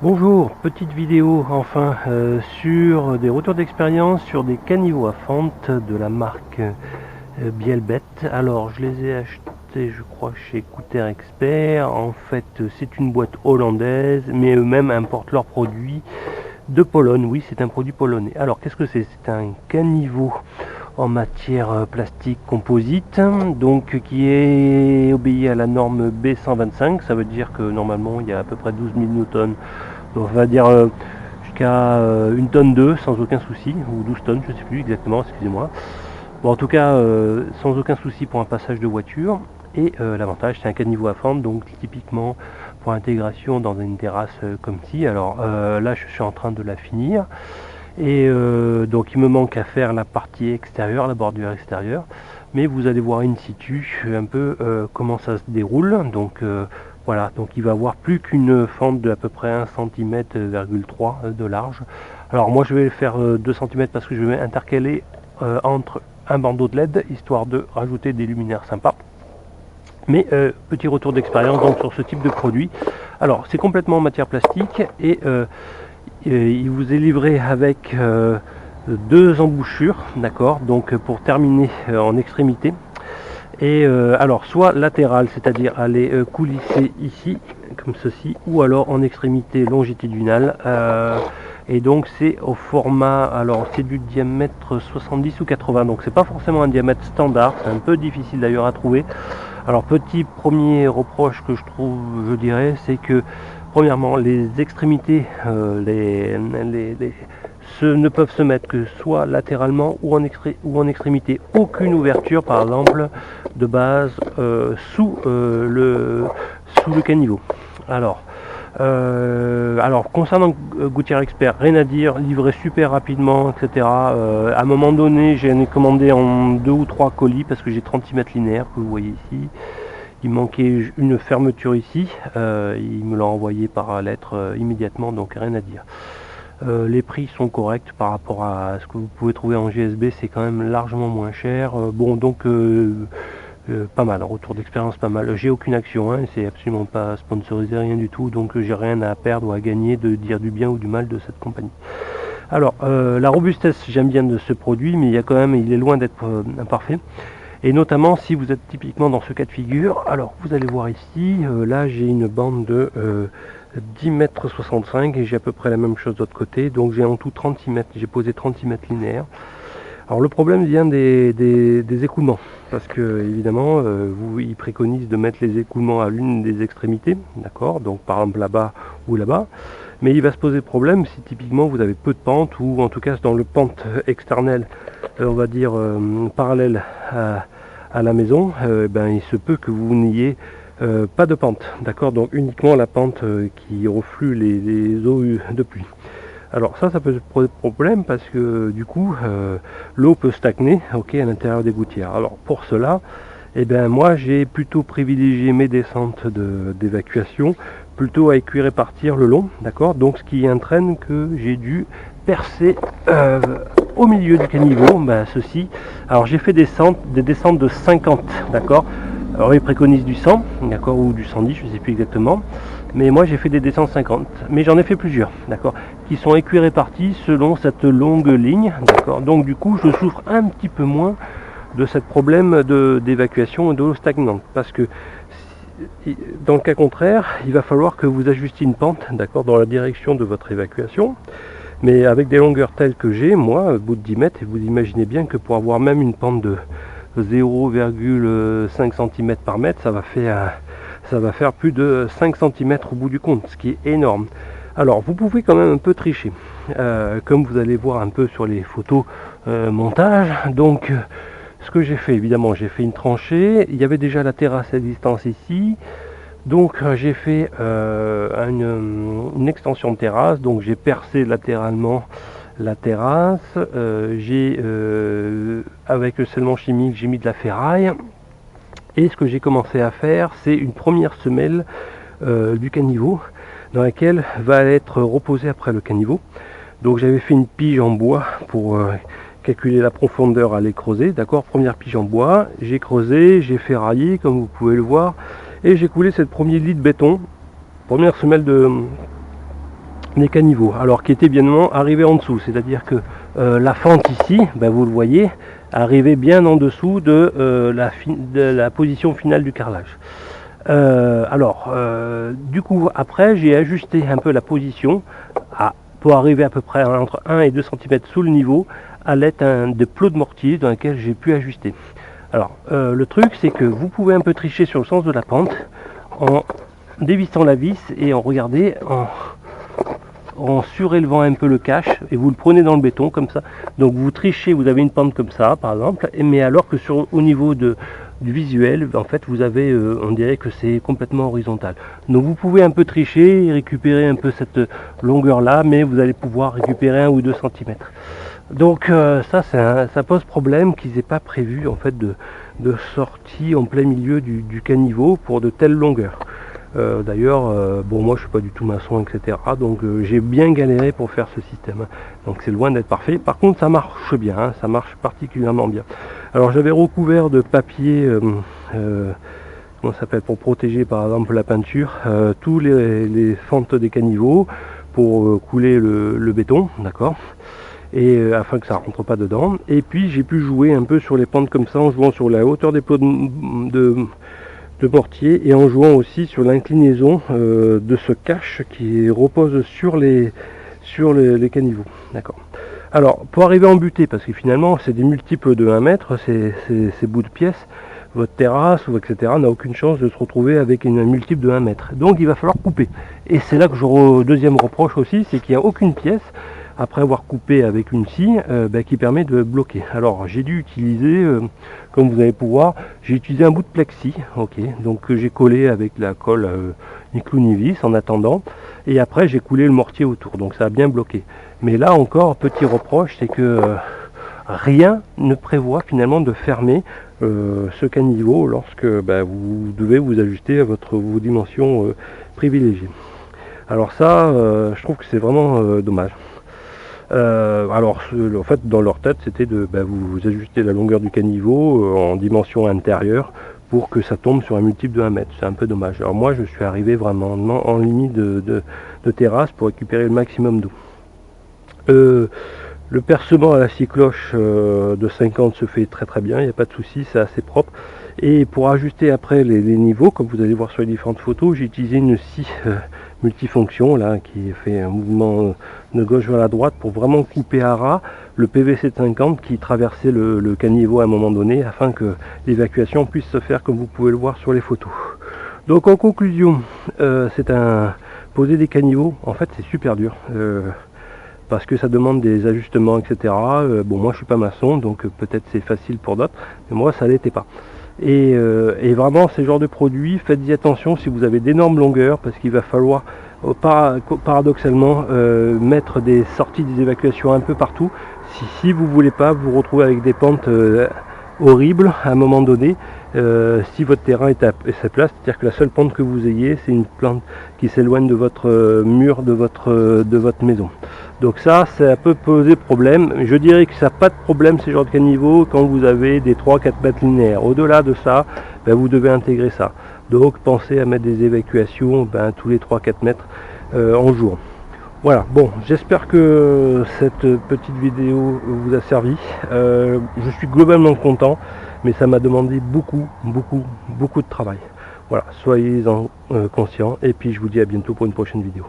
Bonjour, petite vidéo enfin sur des retours d'expérience sur des caniveaux à fente de la marque Bielbet. Alors je les ai achetés je crois chez Couter Expert. En fait c'est une boîte hollandaise mais eux-mêmes importent leurs produits de Pologne. Oui, c'est un produit polonais. Alors qu'est-ce que c'est? C'est un caniveau en matière plastique composite, donc qui est obéi à la norme B125. Ça veut dire que normalement il y a à peu près 12 000 newtons, donc on va dire jusqu'à 1 tonne 2 sans aucun souci, ou 12 tonnes, je sais plus exactement, excusez-moi. Bon, en tout cas sans aucun souci pour un passage de voiture. Et l'avantage, c'est un caniveau à fente, donc typiquement pour intégration dans une terrasse comme ci. Alors là je suis en train de la finir et donc il me manque à faire la partie extérieure, la bordure extérieure, mais vous allez voir in situ un peu comment ça se déroule. Donc voilà, donc il va avoir plus qu'une fente de à peu près 1 cm,3 de large. Alors moi je vais faire 2 cm parce que je vais intercaler entre un bandeau de LED histoire de rajouter des luminaires sympas. Mais petit retour d'expérience donc sur ce type de produit. Alors c'est complètement en matière plastique et il vous est livré avec deux embouchures, d'accord, donc pour terminer en extrémité. Et alors soit latérale, c'est-à-dire aller coulisser ici comme ceci, ou alors en extrémité longitudinale. Et donc c'est au format, alors c'est du diamètre 70 ou 80, donc c'est pas forcément un diamètre standard, c'est un peu difficile d'ailleurs à trouver. Alors petit premier reproche que je trouve, je dirais, c'est que premièrement les extrémités ne peuvent se mettre que soit latéralement ou en extrémité. Aucune ouverture par exemple de base sous le caniveau. Alors concernant Gouttière Expert, rien à dire, livré super rapidement, etc. À un moment donné, j'ai commandé en 2 ou 3 colis parce que j'ai 30 cm linéaires que vous voyez ici. Il manquait une fermeture ici, il me l'a envoyé par lettre immédiatement, donc rien à dire. Les prix sont corrects par rapport à ce que vous pouvez trouver en GSB, c'est quand même largement moins cher. Bon, donc pas mal, retour d'expérience pas mal. J'ai aucune action, hein, c'est absolument pas sponsorisé, rien du tout, donc j'ai rien à perdre ou à gagner de dire du bien ou du mal de cette compagnie. Alors, la robustesse, j'aime bien de ce produit, mais il est loin d'être imparfait. Et notamment si vous êtes typiquement dans ce cas de figure. Alors vous allez voir ici, là j'ai une bande de 10,65 m et j'ai à peu près la même chose de l'autre côté, donc j'ai en tout 36 mètres, j'ai posé 36 mètres linéaires. Alors le problème vient des écoulements, parce que évidemment ils préconisent de mettre les écoulements à l'une des extrémités, d'accord, donc par exemple là-bas ou là-bas, mais il va se poser problème si typiquement vous avez peu de pente, ou en tout cas dans le pente externel, on va dire parallèle à la maison, il se peut que vous n'ayez pas de pente, d'accord, donc uniquement la pente qui reflue les eaux de pluie. Alors ça peut poser problème parce que du coup l'eau peut stagner, ok, à l'intérieur des gouttières. Alors pour cela, moi j'ai plutôt privilégié mes descentes d'évacuation plutôt à écuirer partir le long, d'accord, donc ce qui entraîne que j'ai dû percer au milieu du caniveau, ceci. Alors j'ai fait des descentes de 50, d'accord. Alors ils préconisent du 100, d'accord, ou du 110, je ne sais plus exactement. Mais moi j'ai fait des descentes 50, mais j'en ai fait plusieurs, d'accord, qui sont écuirés partis selon cette longue ligne, d'accord. Donc du coup je souffre un petit peu moins de ce problème d'évacuation et d'eau stagnante, parce que dans le cas contraire, il va falloir que vous ajustiez une pente, d'accord, dans la direction de votre évacuation. Mais avec des longueurs telles que j'ai, moi, au bout de 10 mètres, et vous imaginez bien que pour avoir même une pente de 0,5 cm par mètre, ça va faire plus de 5 cm au bout du compte, ce qui est énorme. Alors, vous pouvez quand même un peu tricher, comme vous allez voir un peu sur les photos montage. Donc, ce que j'ai fait, évidemment, j'ai fait une tranchée. Il y avait déjà la terrasse à distance ici. Donc j'ai fait une extension de terrasse, donc j'ai percé latéralement la terrasse, avec le scellement chimique j'ai mis de la ferraille, et ce que j'ai commencé à faire, c'est une première semelle du caniveau dans laquelle va être reposé après le caniveau. Donc j'avais fait une pige en bois pour calculer la profondeur à aller creuser, d'accord, première pige en bois, j'ai creusé, j'ai ferraillé comme vous pouvez le voir, et j'ai coulé cette première lit de béton, première semelle des caniveaux, alors qui était bien arrivé en dessous, c'est-à-dire que la fente ici, ben, vous le voyez, arrivait bien en dessous de la position finale du carrelage. Du coup, après, j'ai ajusté un peu la position pour arriver à peu près entre 1 et 2 cm sous le niveau à l'aide de plots de mortier dans lequel j'ai pu ajuster. Alors, le truc, c'est que vous pouvez un peu tricher sur le sens de la pente en dévissant la vis et en surélevant un peu le cache, et vous le prenez dans le béton comme ça. Donc vous trichez, vous avez une pente comme ça par exemple, mais alors que au niveau du visuel, en fait vous avez, on dirait que c'est complètement horizontal. Donc vous pouvez un peu tricher et récupérer un peu cette longueur là, mais vous allez pouvoir récupérer 1 ou 2 cm. Donc ça pose problème qu'ils n'aient pas prévu en fait de sortie en plein milieu du caniveau pour de telles longueurs. D'ailleurs, bon, moi je suis pas du tout maçon, etc. Donc j'ai bien galéré pour faire ce système. Donc c'est loin d'être parfait. Par contre, ça marche bien, hein, ça marche particulièrement bien. Alors j'avais recouvert de papier, comment ça s'appelle, pour protéger par exemple la peinture, tous les fentes des caniveaux pour couler le béton, d'accord. Et afin que ça rentre pas dedans. Et puis j'ai pu jouer un peu sur les pentes comme ça en jouant sur la hauteur des plots de mortier et en jouant aussi sur l'inclinaison de ce cache qui repose sur les caniveaux, d'accord. Alors pour arriver à en buter, parce que finalement c'est des multiples de 1 mètre ces bouts de pièces, votre terrasse ou etc. n'a aucune chance de se retrouver avec une multiple de 1 mètre, donc il va falloir couper. Et c'est là que je deuxième reproche aussi, c'est qu'il n'y a aucune pièce après avoir coupé avec une scie qui permet de bloquer. Alors j'ai dû utiliser, comme vous allez pouvoir, j'ai utilisé un bout de plexi, ok, donc que j'ai collé avec la colle ni clou ni vis en attendant, et après j'ai coulé le mortier autour, donc ça a bien bloqué. Mais là encore, petit reproche, c'est que rien ne prévoit finalement de fermer ce caniveau lorsque vous devez vous ajuster à vos dimensions privilégiées. Alors ça, je trouve que c'est vraiment dommage. En fait, dans leur tête, c'était de vous ajuster la longueur du caniveau en dimension intérieure pour que ça tombe sur un multiple de 1 mètre. C'est un peu dommage. Alors moi, je suis arrivé vraiment en limite de terrasse pour récupérer le maximum d'eau. Le percement à la scie cloche de 50 se fait très bien, il n'y a pas de souci, c'est assez propre. Et pour ajuster après les niveaux, comme vous allez voir sur les différentes photos, j'ai utilisé une scie multifonction là, qui fait un mouvement de gauche vers la droite pour vraiment couper à ras le PVC de 50 qui traversait le caniveau à un moment donné, afin que l'évacuation puisse se faire comme vous pouvez le voir sur les photos. Donc en conclusion, poser des caniveaux, en fait c'est super dur. Parce que ça demande des ajustements, etc. Bon, moi je suis pas maçon, donc peut-être c'est facile pour d'autres, mais moi ça l'était pas. Et vraiment, ces genres de produits, faites-y attention si vous avez d'énormes longueurs, parce qu'il va falloir paradoxalement mettre des sorties des évacuations un peu partout, si vous voulez pas vous retrouver avec des pentes horribles à un moment donné, si votre terrain est à sa place, c'est-à-dire que la seule pente que vous ayez, c'est une plante qui s'éloigne de votre mur de votre maison. Donc ça peut poser problème. Je dirais que ça n'a pas de problème ces genres de caniveaux quand vous avez des 3-4 mètres linéaires. Au-delà de ça, vous devez intégrer ça. Donc pensez à mettre des évacuations tous les 3-4 mètres en jour. Voilà, bon, j'espère que cette petite vidéo vous a servi. Je suis globalement content, mais ça m'a demandé beaucoup de travail. Voilà, soyez-en conscients, et puis je vous dis à bientôt pour une prochaine vidéo.